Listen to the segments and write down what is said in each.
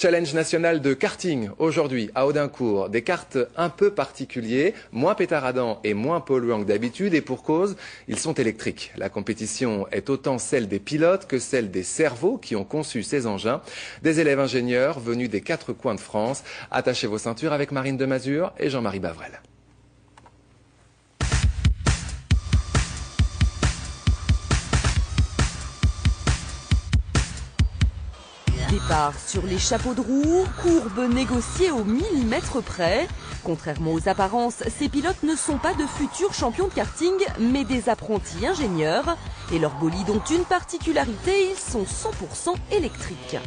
Challenge national de karting aujourd'hui à Audincourt. Des karts un peu particuliers, moins pétaradants et moins polluants que d'habitude et pour cause, ils sont électriques. La compétition est autant celle des pilotes que celle des cerveaux qui ont conçu ces engins. Des élèves ingénieurs venus des 4 coins de France. Attachez vos ceintures avec Marine Demazure et Jean-Marie Bavrel. Départ sur les chapeaux de roue, courbe négociée au millimètre près. Contrairement aux apparences, ces pilotes ne sont pas de futurs champions de karting, mais des apprentis ingénieurs. Et leurs bolides ont une particularité, ils sont 100% électriques.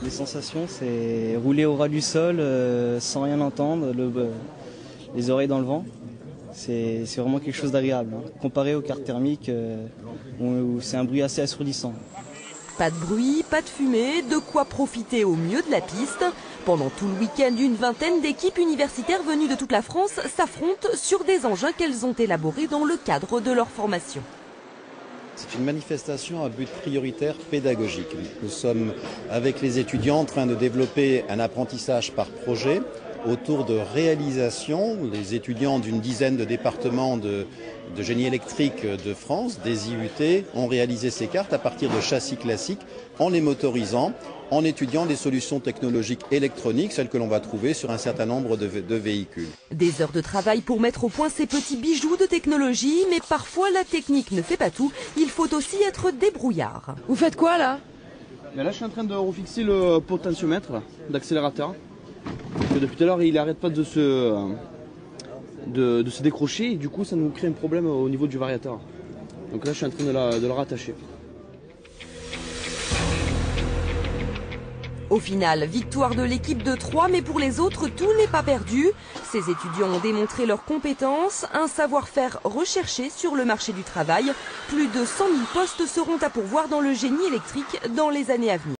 Les sensations, c'est rouler au ras du sol sans rien entendre, les oreilles dans le vent. C'est vraiment quelque chose d'agréable. Comparé aux cartes thermiques, où c'est un bruit assez assourdissant. Pas de bruit, pas de fumée, de quoi profiter au mieux de la piste. Pendant tout le week-end, une vingtaine d'équipes universitaires venues de toute la France s'affrontent sur des engins qu'elles ont élaborés dans le cadre de leur formation. C'est une manifestation à but prioritaire pédagogique. Nous sommes avec les étudiants en train de développer un apprentissage par projet autour de réalisation. Les étudiants d'une dizaine de départements de génie électrique de France, des IUT, ont réalisé ces cartes à partir de châssis classiques en les motorisant, en étudiant des solutions technologiques électroniques, celles que l'on va trouver sur un certain nombre de véhicules. Des heures de travail pour mettre au point ces petits bijoux de technologie, mais parfois la technique ne fait pas tout, il faut aussi être débrouillard. Vous faites quoi là? Là je suis en train de refixer le potentiomètre d'accélérateur. Depuis tout à l'heure il n'arrête pas de se décrocher et du coup ça nous crée un problème au niveau du variateur. Donc là je suis en train de le rattacher. Au final, victoire de l'équipe de 3, mais pour les autres, tout n'est pas perdu. Ces étudiants ont démontré leurs compétences, un savoir-faire recherché sur le marché du travail. Plus de 100 000 postes seront à pourvoir dans le génie électrique dans les années à venir.